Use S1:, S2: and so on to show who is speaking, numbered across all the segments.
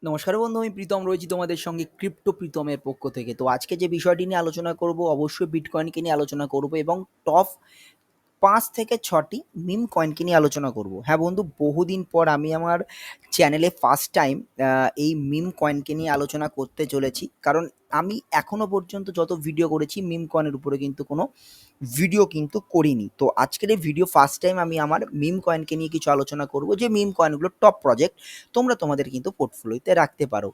S1: নমস্কার বন্ধু, আমি প্রীতম রয়েছি তোমাদের সঙ্গে ক্রিপ্টো প্রীতমের পক্ষ থেকে। তো আজকে যে বিষয়টি নিয়ে আলোচনা করব, অবশ্যই বিটকয়েনকে নিয়ে আলোচনা করব এবং টপ ৫ থেকে ৬টি মিম কয়েনকে নিয়ে আলোচনা করব। হ্যাঁ বন্ধু, বহুদিন পর আমি আমার চ্যানেলে ফার্স্ট টাইম এই মিম কয়েনকে নিয়ে আলোচনা করতে চলেছি। কারণ আমি এখনো পর্যন্ত যত ভিডিও করেছি মিম কয়েনের উপরে কিন্তু কোনো ভিডিও কিন্তু করিনি। তো আজকের এই ভিডিও ফার্স্ট টাইম আমি আমার মিম কয়েনকে নিয়ে কিছু আলোচনা করব, যে মিম কয়েনগুলো টপ প্রজেক্ট তোমরা তোমাদের কিন্তু পোর্টফোলিওতে রাখতে পারো।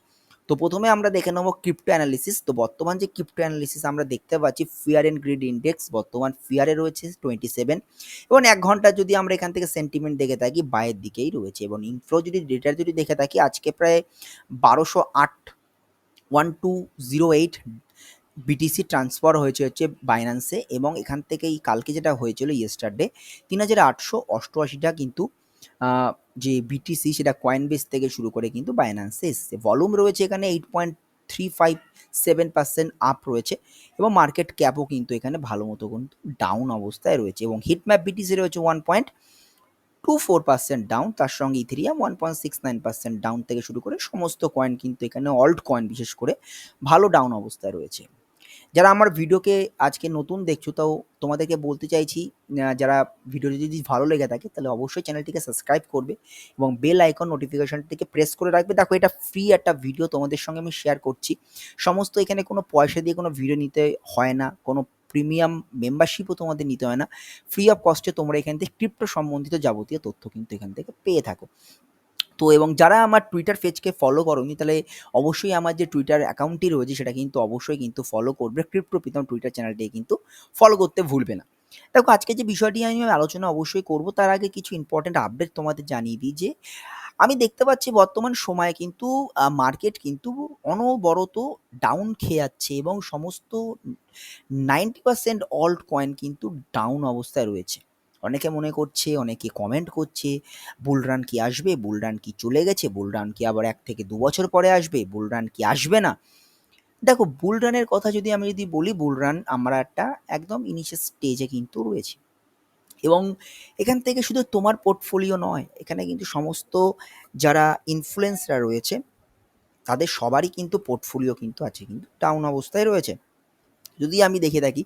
S1: তো প্রথমে আমরা দেখে নেবো ক্রিপ্টো অ্যানালিসিস। তো বর্তমান যে ক্রিপ্টো অ্যানালিসিস আমরা দেখতে পাচ্ছি, ফিয়ার অ্যান্ড গ্রিড ইন্ডেক্স বর্তমান ফিয়ারে রয়েছে 27, এবং ১ ঘন্টা যদি আমরা এখান থেকে সেন্টিমেন্ট দেখে থাকি বায়ের দিকেই রয়েছে, এবং ইনফ্লো যদি ডেটা যদি দেখে থাকি আজকে প্রায় ১২০৮ 1208 বিটিসি ট্রান্সফার হয়েছে হচ্ছে বাইন্যান্সে, এবং এখান থেকেই কালকে যেটা হয়েছিল ইয়েস্টারডে ৩,৮৮৮টা কিন্তু যে বিটিসি সেটা কয়েনবেস থেকে শুরু করে কিন্তু বাইন্যান্সে এসছে। ভলিউম রয়েছে এখানে 8.357% আপ রয়েছে, এবং মার্কেট ক্যাপও কিন্তু এখানে ভালো মতো কিন্তু ডাউন অবস্থায় রয়েছে, এবং হিটম্যাপ বিটিসি রয়েছে 1.24% ডাউন, তার সঙ্গে ইথেরিয়াম 1.69% ডাউন থেকে শুরু করে সমস্ত কয়েন কিন্তু এখানে অল্ট কয়েন বিশেষ করে ভালো ডাউন অবস্থায় রয়েছে। যারা আমার ভিডিওকে আজকে নতুন দেখছো, তাও তোমাদেরকে বলতে চাইছি, যারা ভিডিওটি যদি ভালো লেগে থাকে তাহলে অবশ্যই চ্যানেলটিকে সাবস্ক্রাইব করবে এবং বেল আইকন নোটিফিকেশনটিকে প্রেস করে রাখবে। দেখো, এটা ফ্রি একটা ভিডিও তোমাদের সঙ্গে আমি শেয়ার করছি। সমস্ত এখানে কোনো পয়সা দিয়ে কোনো ভিডিও নিতে হয় না, কোনো প্রিমিয়াম মেম্বারশিপও তোমাদের নিতে হয় না। ফ্রি অফ কস্টে তোমরা এখান থেকে ক্রিপ্টো সম্বন্ধিত যাবতীয় তথ্য কিন্তু এখান থেকে পেয়ে থাকো। তো এবং যারা আমার টুইটার পেজকে ফলো করোনি, তাহলে অবশ্যই আমার যে টুইটার অ্যাকাউন্টটি রয়েছে সেটা কিন্তু অবশ্যই কিন্তু ফলো করবে। ক্রিপ্টো প্রীতম টুইটার চ্যানেলটিকে কিন্তু ফলো করতে ভুলবে না। দেখো, আজকে যে বিষয়টি আমি আলোচনা অবশ্যই করব, তার আগে কিছু ইম্পর্টেন্ট আপডেট তোমাদের জানিয়ে দিই, যে আমি দেখতে পাচ্ছি বর্তমান সময়ে কিন্তু মার্কেট কিন্তু অনবরত ডাউন খেয়ে যাচ্ছে, এবং সমস্ত 90% অল্ট কয়েন কিন্তু ডাউন অবস্থায় রয়েছে। অনেকে মনে করছে, অনেকে কমেন্ট করছে, বুল রান কি আসবে? বুল রান কি চলে গেছে? বুল রান কি আবার ১ থেকে ২ বছর পরে আসবে? বুল রান কি আসবে না? দেখো, বুল রানের কথা যদি বলি, বুল রান আমরা একটা একদম ইনিশিয়াল স্টেজে কিন্তু রয়েছি, এবং এখান থেকে শুধু তোমার পোর্টফোলিও নয়, এখানে কিন্তু সমস্ত যারা ইনফ্লুয়েন্সরা রয়েছে তাদের সবারই কিন্তু পোর্টফোলিও কিন্তু আছে কিন্তু ডাউন অবস্থায় রয়েছে। যদি আমি দেখে থাকি,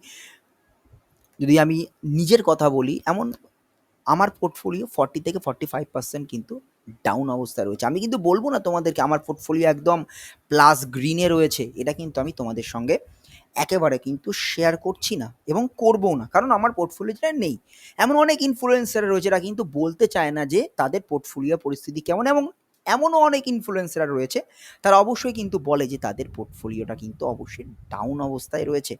S1: যদি আমি নিজের কথা বলি, এমন আমার পোর্টফোলিও 40 থেকে 45% কিন্তু ডাউন অবস্থায় রয়েছে। আমি কিন্তু বলব না তোমাদেরকে আমার পোর্টফোলিও একদম প্লাস গ্রিনে রয়েছে। এটা কিন্তু আমি তোমাদের সঙ্গে একেবারে কিন্তু শেয়ার করছি না এবং করবও না। কারণ আমার পোর্টফোলিওটা নেই। এমন অনেক ইনফ্লুয়েন্সার রয়েছে যারা কিন্তু বলতে চায় না যে তাদের পোর্টফোলিও পরিস্থিতি কেমন, এবং এমনও অনেক ইনফ্লুয়েন্সার রয়েছে তারা অবশ্যই কিন্তু বলে যে তাদের পোর্টফোলিওটা কিন্তু অবশ্যই ডাউন অবস্থায় রয়েছে।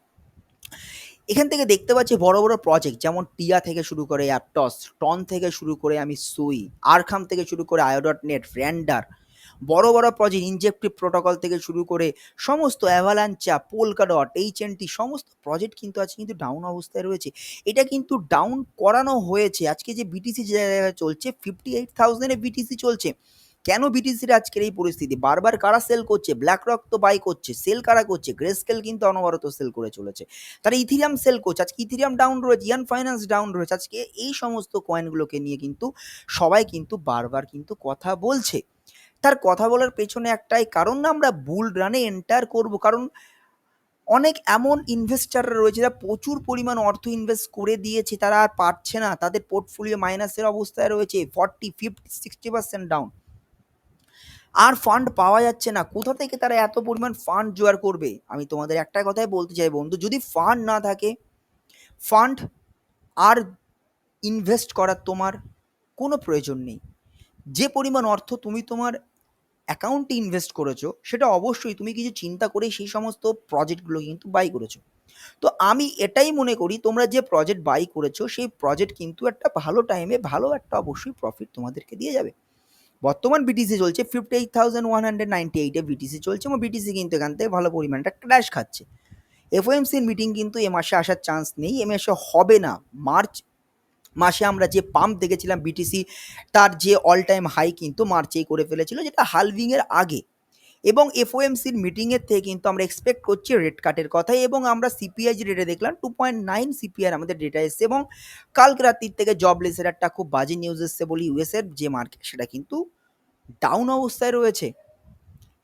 S1: এখান থেকে দেখতে পাচ্ছি বড় বড় প্রজেক্ট, যেমন টিয়া থেকে শুরু করে অ্যাপটস, টন থেকে শুরু করে আমি সুই, আরখাম থেকে শুরু করে আয়ো.নেট, র্যান্ডার, বড় বড় প্রজেক্ট ইনজেক্টিভ প্রোটোকল থেকে শুরু করে সমস্ত অ্যাভালাঞ্চা, পোলকাডট, এইচএনটি সমস্ত প্রজেক্ট কিন্তু আজকে কিন্তু ডাউন অবস্থায় রয়েছে। এটা কিন্তু ডাউন করানো হয়েছে। আজকে যে বিটিসি যে জায়গায় চলছে 58,000 এ বিটিসি চলছে। কেন বিটিসির আজকের এই পরিস্থিতি? বারবার কারা সেল করছে? ব্ল্যাকরক তো বাই করছে। সেল কারা করছে? গ্রেস্কেল কিন্তু অনবরত সেল করে চলেছে। তারা ইথিরিয়াম সেল করছে। আজকে ইথিরিয়াম ডাউন রয়েছে, ইয়ান ফাইন্যান্স ডাউন রয়েছে। আজকে এই সমস্ত কয়েনগুলোকে নিয়ে কিন্তু সবাই কিন্তু বারবার কিন্তু কথা বলছে। তার কথা বলার পেছনে একটাই কারণ, না আমরা বুল রানে এন্টার করব। কারণ অনেক এমন ইনভেস্টাররা রয়েছে যারা প্রচুর পরিমাণ অর্থ ইনভেস্ট করে দিয়েছে, তারা আর পারছে না, তাদের পোর্টফোলিও মাইনাসের অবস্থায় রয়েছে, 40, 50, 60% ডাউন। আর ফান্ড পাওয়া যাচ্ছে না। কোথা থেকে তারা এত পরিমাণ ফান্ড জোগাড় করবে? আমি তোমাদের একটা কথাই বলতে চাই বন্ধু, যদি ফান্ড না থাকে, ফান্ড আর ইনভেস্ট করার তোমার কোনো প্রয়োজন নেই। যে পরিমাণ অর্থ তুমি তোমার অ্যাকাউন্টে ইনভেস্ট করেছো, সেটা অবশ্যই তুমি কিছু চিন্তা করে সেই সমস্ত প্রজেক্টগুলো কিন্তু বাই করেছো। তো আমি এটাই মনে করি, তোমরা যে প্রজেক্ট বাই করেছো সেই প্রজেক্ট কিন্তু একটা ভালো টাইমে ভালো একটা অবশ্যই প্রফিট তোমাদেরকে দিয়ে যাবে। বর্তমান বিটিসি চলছে 58,198 এ বিটিসি চলছে, এবং বিটিসি কিন্তু এখান থেকে ভালো পরিমাণে একটা ক্র্যাশ খাচ্ছে। এফওএমসির মিটিং কিন্তু এ মাসে আসার চান্স নেই, এ মাসে হবে না। মার্চ মাসে আমরা যে পাম্প দেখেছিলাম বিটিসি, তার যে অল টাইম হাই কিন্তু মার্চেই করে ফেলেছিল, যেটা হালভিংয়ের আগে। এবং এফওএমসির মিটিংয়ের থেকে কিন্তু আমরা এক্সপেক্ট করছি রেট কাটের কথাই, এবং আমরা সিপিআই যে ডেটা দেখলাম 2.9 সিপিআই আমাদের ডেটা এসছে, এবং কালকে রাত্রির থেকে জবলেসের একটা খুব বাজে নিউজ এসছে বলি ইউএসের যে মার্কেট সেটা কিন্তু ডাউন অবস্থায় রয়েছে।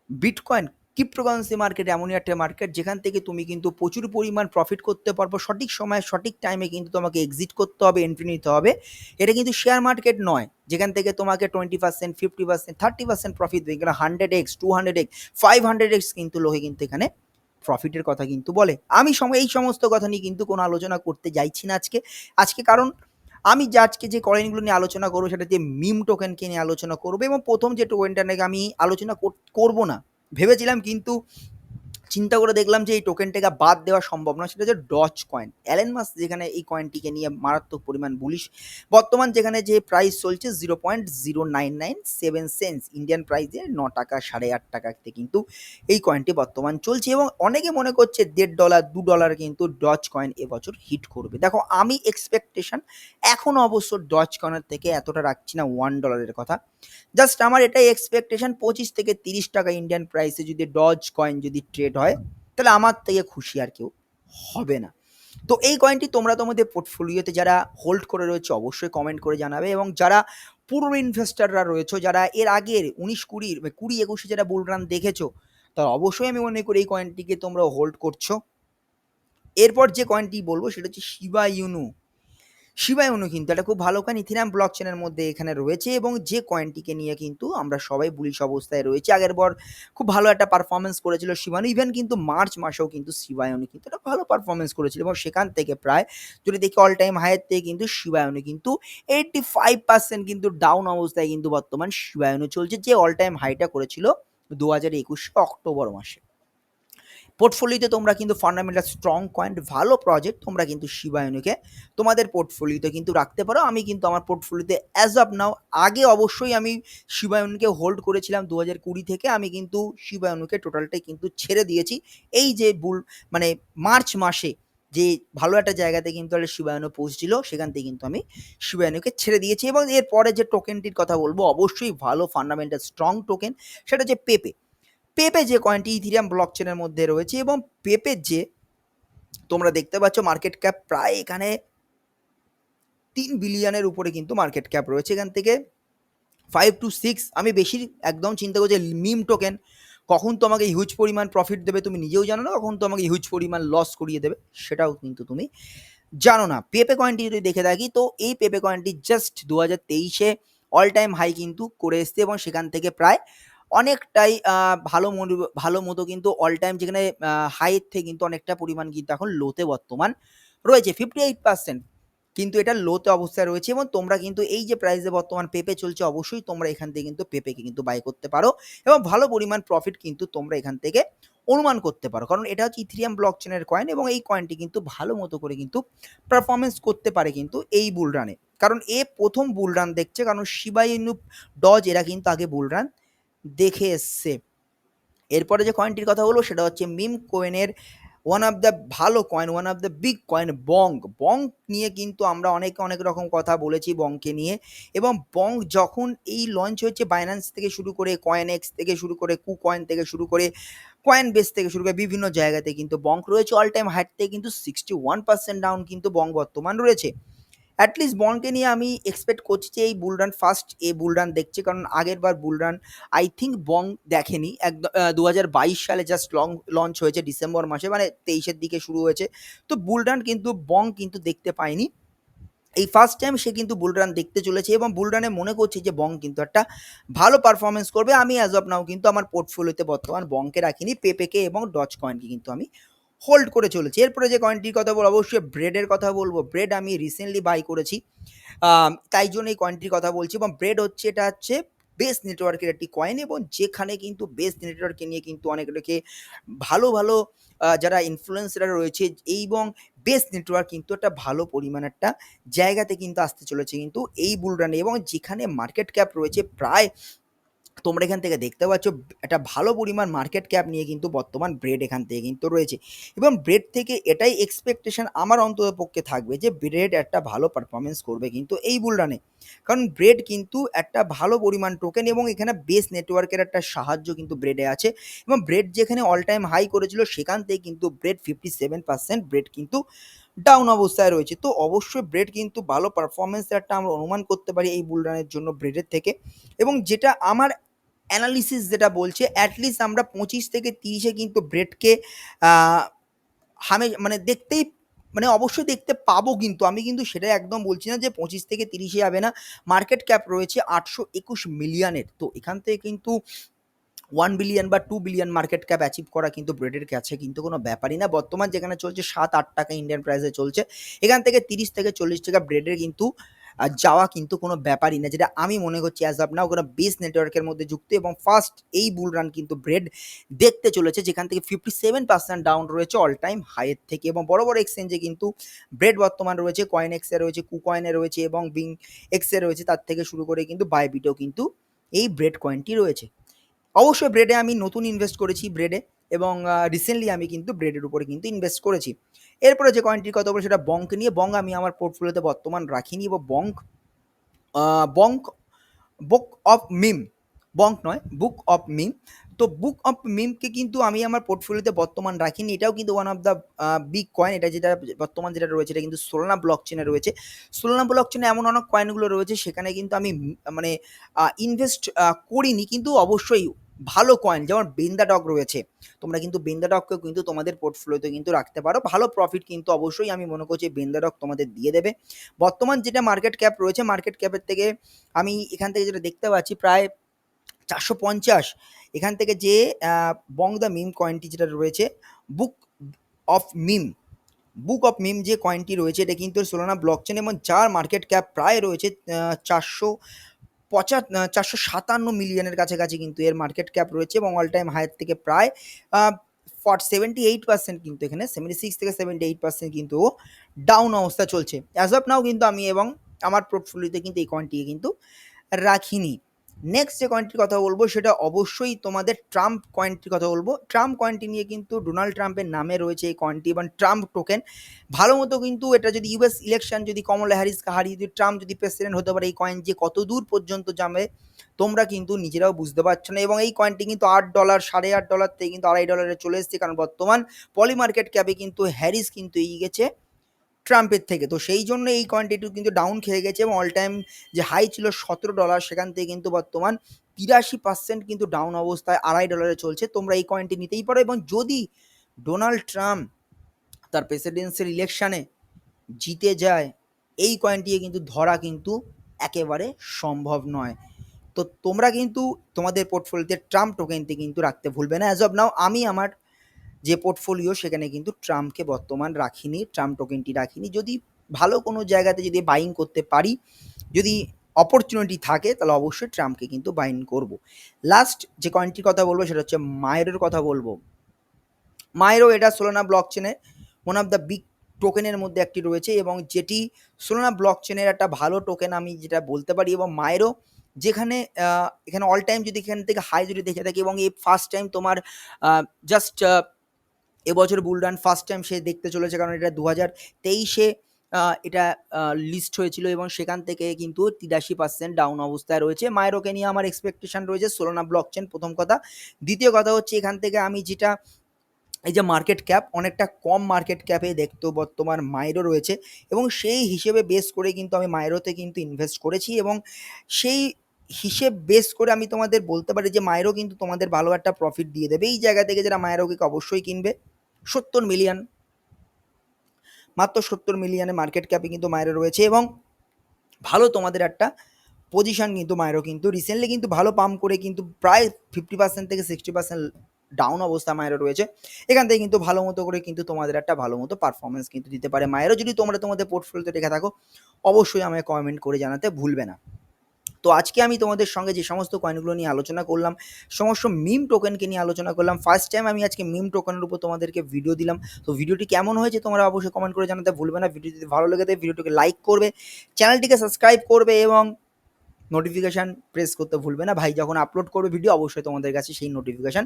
S1: বিটকয়েন ক্রিপ্টোকারেন্সি মার্কেট এমনই একটা মার্কেট যেখান থেকে তুমি কিন্তু প্রচুর পরিমাণ প্রফিট করতে পারবো। সঠিক সময়ে সঠিক টাইমে কিন্তু তোমাকে এক্সিট করতে হবে, এন্ট্রি নিতে হবে। এটা কিন্তু শেয়ার মার্কেট নয় যেখান থেকে তোমাকে 20%, 50%, 30% প্রফিট দেবে। এখানে 100x, 200x, 500x কিন্তু লোকে কিন্তু এখানে প্রফিটের কথা কিন্তু বলে। আমি এই সমস্ত কথা নিয়ে কিন্তু কোনো আলোচনা করতে যাচ্ছি না আজকে। কারণ আমি আজকে যে কয়েনগুলো নিয়ে আলোচনা করবো সেটা হচ্ছে মিম টোকেনকে নিয়ে আলোচনা করবো, এবং প্রথম যে টোকেনটা নিয়ে আমি আলোচনা করবো না ভেবেছিলাম, কিন্তু চিন্তা করে দেখলাম যে এই টোকেনটাকে বাদ দেওয়া সম্ভব নয়। সেটা হচ্ছে ডজ কয়েন। অ্যালেন মাস্ক যেখানে এই কয়েনটিকে নিয়ে মারাত্মক পরিমাণ বুলিশ। বর্তমান যেখানে যে প্রাইস চলছে 0.0997 ইন্ডিয়ান প্রাইসে ৳9, ৳8.5 কিন্তু এই কয়েনটি বর্তমান চলছে, এবং অনেকে মনে করছে $1.5, $2 কিন্তু ডজ কয়েন এবছর হিট করবে। দেখো, আমি এক্সপেকটেশন এখন অবশ্য ডজ কয়েনের থেকে এতটা রাখছি না $1 কথা। জাস্ট আমার এটাই এক্সপেকটেশন, 25 থেকে 30 টাকা ইন্ডিয়ান প্রাইসে যদি ডজ কয়েন যদি ট্রেড হয়, তাহলে আমার থেকে খুশি আর কেউ হবে না। তো এই কয়েনটি তোমরা তোমাদের পোর্টফোলিওতে যারা হোল্ড করে রয়েছে অবশ্যই কমেন্ট করে জানাবে, এবং যারা পুরো ইনভেস্টাররা রয়েছে, যারা এর আগের 19-20 যারা বুল রান দেখেছো, তারা অবশ্যই আমি মনে করি এই কয়েনটিকে তোমরা হোল্ড করছো। এরপর যে কয়েনটি বলবো সেটা হচ্ছে শিবা ইউনু। শিবা ইউনু কিন্তু একটা খুব ভালো কয়েন, ইথিরিয়াম ব্লকচেনের মধ্যে এখানে রয়েছে, এবং যে কয়েনটিকে নিয়ে কিন্তু আমরা সবাই বুলিশ অবস্থায় রয়েছে। আগের বার খুব ভালো একটা পারফরমেন্স করেছিল শিবা ইউনু, ইভেন কিন্তু মার্চ মাসেও কিন্তু শিবা ইউনু কিন্তু একটা ভালো পারফরমেন্স করেছিল, এবং সেখান থেকে প্রায় যদি দেখি অল টাইম হাইয়ের থেকে কিন্তু শিবা ইউনু কিন্তু 85% কিন্তু ডাউন অবস্থায় কিন্তু বর্তমান শিবা ইউনু চলছে, যে অল টাইম হাইটা করেছিল 2021 অক্টোবর মাসে। পোর্টফোলিওতে তোমরা কিন্তু ফান্ডামেন্টাল স্ট্রং কয়েন, ভালো প্রজেক্ট, তোমরা কিন্তু শিবা ইউনুকে তোমাদের পোর্টফোলিওতে কিন্তু রাখতে পারো। আমি কিন্তু আমার পোর্টফোলিওতে অ্যাজ অফ নাও, আগে অবশ্যই আমি শিবা ইউনুকে হোল্ড করেছিলাম 2020 থেকে, আমি কিন্তু শিবা ইউনুকে টোটালটাই কিন্তু ছেড়ে দিয়েছি। এই যে মানে মার্চ মাসে যে ভালো একটা জায়গাতে কিন্তু শিবা ইউনু পৌঁছছিল, সেখান থেকে কিন্তু আমি শিবা ইউনুকে ছেড়ে দিয়েছি। এবং এরপরে যে টোকেনটির কথা বলবো, অবশ্যই ভালো ফান্ডামেন্টাল স্ট্রং টোকেন, সেটা হচ্ছে পেপে। পেপে যে কয়েনটি ইথিরিয়াম ব্লকচেনের মধ্যে রয়েছে, এবং পেপের যে তোমরা দেখতে পাচ্ছ মার্কেট ক্যাপ প্রায় এখানে 3 বিলিয়নের উপরে কিন্তু মার্কেট ক্যাপ রয়েছে। এখান থেকে 5 to 6 আমি বেশি একদম চিন্তা করছি। মিম টোকেন কখন তোমাকে হিউজ পরিমাণ প্রফিট দেবে তুমি নিজেও জানো না, কখন তোমাকে হিউজ পরিমাণ লস করিয়ে দেবে সেটাও কিন্তু তুমি জানো না। পেপে কয়েনটি যদি দেখে থাকি, তো এই পেপে কয়েনটি জাস্ট 2023-এ অল টাইম হাই কিন্তু করে এসছে, এবং সেখান থেকে প্রায় অনেকটাই ভালো মতো কিন্তু অল টাইম যেখানে হাইয়ের থেকে কিন্তু অনেকটা পরিমাণ কিন্তু এখন লোতে বর্তমান রয়েছে 58%, কিন্তু এটা লোতে অবস্থায় রয়েছে। এবং তোমরা কিন্তু এই যে প্রাইসে বর্তমান পেপে চলছে, অবশ্যই তোমরা এখান থেকে কিন্তু পেপেকে কিন্তু বাই করতে পারো, এবং ভালো পরিমাণ প্রফিট কিন্তু তোমরা এখান থেকে অনুমান করতে পারো, কারণ এটা হচ্ছে ইথিরিয়াম ব্লকচেনের কয়েন, এবং এই কয়েনটি কিন্তু ভালো মতো করে কিন্তু পারফরমেন্স করতে পারে কিন্তু এই বুল রানে, কারণ প্রথম বুল রান দেখছে, কারণ শিবা ইনু, ডজ এরা কিন্তু আগে বুল রান দেখে এসছে। এরপরে যে কয়েনটির কথা বলবো সেটা হচ্ছে মিম কয়েনের ওয়ান অফ দ্য ভালো কয়েন, ওয়ান অফ দ্য বিগ কয়েন, বং নিয়ে কিন্তু আমরা অনেক রকম কথা বলেছি বংকে নিয়ে, এবং বং যখন এই লঞ্চ হয়েছে বাইন্যান্স থেকে শুরু করে কয়েন এক্স থেকে শুরু করে কুকয়েন থেকে শুরু করে কয়েন বেস থেকে শুরু করে বিভিন্ন জায়গাতে কিন্তু বং রয়েছে। অল টাইম হাইট থেকে কিন্তু 61% ডাউন কিন্তু বং বর্তমান রয়েছে। অ্যাটলিস্ট বন্ডকে নিয়ে আমি এক্সপেক্ট করছি যে এই বুলরান ফার্স্ট বুলরান দেখছে, কারণ আগের বার বুলরান আই থিঙ্ক বং দেখেনি। 2022 সালে জাস্ট লঞ্চ হয়েছে ডিসেম্বর মাসে, মানে 23-এর দিকে শুরু হয়েছে। তো বুলরান কিন্তু বং কিন্তু দেখতে পায়নি, এই ফার্স্ট টাইম সে কিন্তু বুলরান দেখতে চলেছে, এবং বুলরানে মনে করছি যে বং কিন্তু একটা ভালো পারফরমেন্স করবে। আমি অ্যাজ অফ নাও কিন্তু আমার পোর্টফোলিওতে বর্তমান বংকে রাখিনি, পেপেকে এবং ডজ কয়েনকে কিন্তু আমি হোল্ড করে চলেছি। এরপরে যে কয়েনটির কথা বলবো, অবশ্যই ব্রেডের কথা বলবো। ব্রেড আমি রিসেন্টলি বাই করেছি, তাই জন্য এই কয়েনটির কথা বলছি। এবং ব্রেড হচ্ছে, এটা হচ্ছে বেস নেটওয়ার্কের একটি কয়েন, এবং যেখানে কিন্তু বেস নেটওয়ার্ককে নিয়ে কিন্তু অনেক লোকে ভালো যারা ইনফ্লুয়েন্সাররা রয়েছে, এবং বেস নেটওয়ার্ক কিন্তু একটা ভালো পরিমাণ একটা জায়গাতে কিন্তু আসতে চলেছে কিন্তু এই বুলরানে, এবং যেখানে মার্কেট ক্যাপ রয়েছে প্রায় তোমরা এখান থেকে দেখতে পাচ্ছ একটা ভালো পরিমাণ মার্কেট ক্যাপ নিয়ে কিন্তু বর্তমান ব্রেড এখান থেকে কিন্তু রয়েছে, এবং ব্রেড থেকে এটাই এক্সপেকটেশন আমার অন্তত পক্ষে থাকবে যে ব্রেড একটা ভালো পারফরমেন্স করবে কিন্তু এই বুলরানে, কারণ ব্রেড কিন্তু একটা ভালো পরিমাণ টোকেন, এবং এখানে বেস নেটওয়ার্কের একটা সাহায্য কিন্তু ব্রেডে আছে, এবং ব্রেড যেখানে অল টাইম হাই করেছিল সেখান থেকে কিন্তু ব্রেড 57% ব্রেড কিন্তু ডাউন অবস্থায় রয়েছে। তো অবশ্যই ব্রেড কিন্তু ভালো পারফরমেন্স একটা আমরা অনুমান করতে পারি এই বুলরানের জন্য ব্রেডের থেকে, এবং যেটা আমার অ্যানালিসিস যেটা বলছে অ্যাটলিস্ট আমরা 25 থেকে 30-এ কিন্তু ব্রেডকে মানে দেখতেই মানে অবশ্যই দেখতে পাবো, কিন্তু আমি কিন্তু সেটা একদম বলছি না যে 25 থেকে 30-এ যাবে না। মার্কেট ক্যাপ রয়েছে 821 মিলিয়নের। তো এখান থেকে কিন্তু 1 বিলিয়ন বা 2 বিলিয়ন মার্কেট ক্যাপ অ্যাচিভ করা কিন্তু ব্রেডের কাছে কিন্তু কোনো ব্যাপারই না। বর্তমান যেখানে চলছে 7-8 টাকা ইন্ডিয়ান প্রাইসে চলছে, এখান থেকে 30 থেকে 40 টাকা ব্রেডের কিন্তু যাওয়া কিন্তু কোনো ব্যাপারই না, যেটা আমি মনে করছি অ্যাজ অফ নাও কোনো বেস নেটওয়ার্কের মধ্যে যুক্ত। এবং ফার্স্ট এই বুল রান কিন্তু ব্রেড দেখতে চলেছে, যেখান থেকে 57% ডাউন রয়েছে অল টাইম হাইয়ের থেকে। এবং বড় বড় এক্সচেঞ্জে কিন্তু ব্রেড বর্তমান রয়েছে, কয়েন এক্সে রয়েছে, কুকয়েনে রয়েছে এবং বিং এক্সে রয়েছে, তার থেকে শুরু করে কিন্তু বাইবিটেও কিন্তু এই ব্রেড কয়েনটি রয়েছে। অবশ্যই ব্রেডে আমি নতুন ইনভেস্ট করেছি ব্রেডে, এবং রিসেন্টলি আমি কিন্তু ব্রেডের উপরে কিন্তু ইনভেস্ট করেছি। এরপরে যে কয়েনটির কথা বলবো সেটা বঙ্ক নিয়ে। বঙ্ক আমি আমার পোর্টফোলিওতে বর্তমান রাখিনি, এবং বঙ্ক বুক অফ মিম, বঙ্ক নয়, বুক অফ মিম। তো বুক অফ মিমকে কিন্তু আমি আমার পোর্টফোলিওতে বর্তমান রাখিনি। এটাও কিন্তু one of the big coin. এটা যেটা বর্তমান যেটা রয়েছে এটা কিন্তু সোলানা ব্লক চেনে রয়েছে। সোলানা ব্লক চেনে এমন অনেক কয়েনগুলো রয়েছে সেখানে কিন্তু আমি মানে ইনভেস্ট করিনি, কিন্তু অবশ্যই ভালো কয়েন যেমন বেন্দা ডগ রয়েছে, তোমরা কিন্তু বেন্দা ডগকেও কিন্তু তোমাদের পোর্টফোলিওতে কিন্তু রাখতে পারো। ভালো প্রফিট কিন্তু অবশ্যই আমি মনে করছি বেন্দা ডগ তোমাদের দিয়ে দেবে। বর্তমান যেটা মার্কেট ক্যাপ রয়েছে, মার্কেট ক্যাপের থেকে আমি এখান থেকে যেটা দেখতে পাচ্ছি প্রায় 450। এখান থেকে যে বং দ্য মিম কয়েনটি যেটা রয়েছে, book of meme, book of মিম যে কয়েনটি রয়েছে এটা কিন্তু সোলানা ব্লকচেন, এবং যার মার্কেট ক্যাপ প্রায় রয়েছে 457 মিলিয়নের কাছাকাছি কিন্তু এর মার্কেট ক্যাপ রয়েছে, এবং অল টাইম হাইয়ের থেকে প্রায় 78% কিন্তু এখানে 76 থেকে 78% কিন্তু ডাউন অবস্থা চলছে অ্যাজ অফ নাও। কিন্তু আমি এবং আমার পোর্টফোলিওতে কিন্তু এই কয়েনটিকে কিন্তু রাখিনি। নেক্সট যে কয়েনটির কথা বলবো সেটা অবশ্যই তোমাদের ট্রাম্প কয়েনটির কথা বলবো। ট্রাম্প কয়েনটি নিয়ে কিন্তু ডোনাল্ড ট্রাম্পের নামে রয়েছে এই কয়েনটি, এবং ট্রাম্প টোকেন ভালো মতো কিন্তু এটা যদি ইউএস ইলেকশন যদি কমলা হ্যারিসকে হারিয়ে যদি ট্রাম্প যদি প্রেসিডেন্ট হতে পারে, এই কয়েন যে কত দূর পর্যন্ত যাবে তোমরা কিন্তু নিজেরাও বুঝতে পারছো না। এবং এই কয়েনটি কিন্তু $8, $8.5 থেকে কিন্তু $2.5 চলে এসেছে, কারণ বর্তমান পলি মার্কেট ক্যাপে কিন্তু হ্যারিস কিন্তু এগিয়ে গেছে ট্রাম্পের থেকে। তো সেই জন্য এই কয়েনটি একটু কিন্তু ডাউন খেয়ে গেছে, এবং অল টাইম যে হাই ছিল $17, সেখান থেকে কিন্তু বর্তমান 83% কিন্তু ডাউন অবস্থায় $2.5 চলছে। তোমরা এই কয়েনটি নিতেই পারো, এবং যদি ডোনাল্ড ট্রাম্প তার প্রেসিডেন্সিয়াল ইলেকশনে জিতে যায়, এই কয়েনটি কিন্তু ধরা কিন্তু একেবারে সম্ভব নয়। তো তোমরা কিন্তু তোমাদের পোর্টফোলিওতে ট্রাম্প টোকেনটি কিন্তু রাখতে ভুলবে না। অ্যাজ অফ নাও আমি আমার যে পোর্টফোলিও সেখানে কিন্তু ট্রাম্পকে বর্তমান রাখিনি, ট্রাম্প টোকেনটি রাখিনি। যদি ভালো কোনো জায়গাতে যদি বাইং করতে পারি, যদি অপরচুনিটি থাকে, তাহলে অবশ্যই ট্রাম্পকে কিন্তু বাইং করব। লাস্ট যে কয়েনটির কথা বলবো সেটা হচ্ছে মায়েরোর কথা বলবো। মায়েরো এটা সোলানা ব্লক চেনের ওয়ান অফ দ্য বিগ টোকেনের মধ্যে একটি রয়েছে, এবং যেটি সোলানা ব্লক চেনের একটা ভালো টোকেন আমি যেটা বলতে পারি। এবং মায়েরো যেখানে এখানে অল টাইম যদি এখান থেকে হাই যদি দেখে থাকি, এবং এই ফার্স্ট টাইম তোমার জাস্ট এবছর বুল রান ফার্স্ট টাইম সে দেখতে চলেছে, কারণ এটা 2023-এ এটা লিস্ট হয়েছিল, এবং সেখান থেকে কিন্তু 83% ডাউন অবস্থায় রয়েছে। মায়েরোকে নিয়ে আমার এক্সপেকটেশন রয়েছে সোলানা ব্লকচেন, প্রথম কথা। দ্বিতীয় কথা হচ্ছে এখান থেকে আমি যেটা এই যে মার্কেট ক্যাপ অনেকটা কম মার্কেট ক্যাপে দেখতো বর্তমান মায়েরো রয়েছে, এবং সেই হিসেবে বেস করে কিন্তু আমি মায়েরোতে কিন্তু ইনভেস্ট করেছি, এবং সেই হিসেব বেস করে আমি তোমাদের বলতে পারি যে মায়েরো কিন্তু তোমাদের ভালো একটা প্রফিট দিয়ে দেবে। এই জায়গা থেকে যারা মায়েরোকে অবশ্যই কিনবে, 70 মিলিয়ন, মাত্র 70 মিলিয়নে মার্কেট ক্যাপে কিন্তু মায়েরো রয়েছে, এবং ভালো তোমাদের একটা পজিশন কিন্তু মায়েরও কিন্তু রিসেন্টলি কিন্তু ভালো পাম্প করে কিন্তু প্রায় 50% থেকে 60% ডাউন অবস্থা মায়েরও রয়েছে। এখান থেকে কিন্তু ভালো মতো করে কিন্তু তোমাদের একটা ভালো মতো পারফরমেন্স কিন্তু দিতে পারে মায়েরও। যদি তোমরা তোমাদের পোর্টফোলিওতে রেখে থাকো, অবশ্যই আমাকে কমেন্ট করে জানাতে ভুলবে না। তো আজকে আমি তোমাদের সঙ্গে যে সমস্ত কয়েনগুলো নিয়ে আলোচনা করলাম, সমস্ত মিম টোকেনকে নিয়ে আলোচনা করলাম। ফার্স্ট টাইম আমি আজকে মিম টোকেনের উপর তোমাদেরকে ভিডিও দিলাম। তো ভিডিওটি কেমন হয়েছে তোমরা অবশ্যই কমেন্ট করে জানাতে ভুলবে না। ভিডিও যদি ভালো লেগে থাকে ভিডিওটিকে লাইক করবে, চ্যানেলটিকে সাবস্ক্রাইব করবে, এবং নোটিফিকেশান প্রেস করতে ভুলবে না। ভাই যখন আপলোড করবে ভিডিও অবশ্যই তোমাদের কাছে সেই নোটিফিকেশান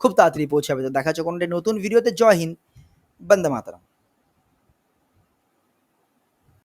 S1: খুব তাড়াতাড়ি পৌঁছাবে। তো দেখা হচ্ছে কোনো নতুন ভিডিওতে। জয় হিন্দ, বন্দে মাতরম।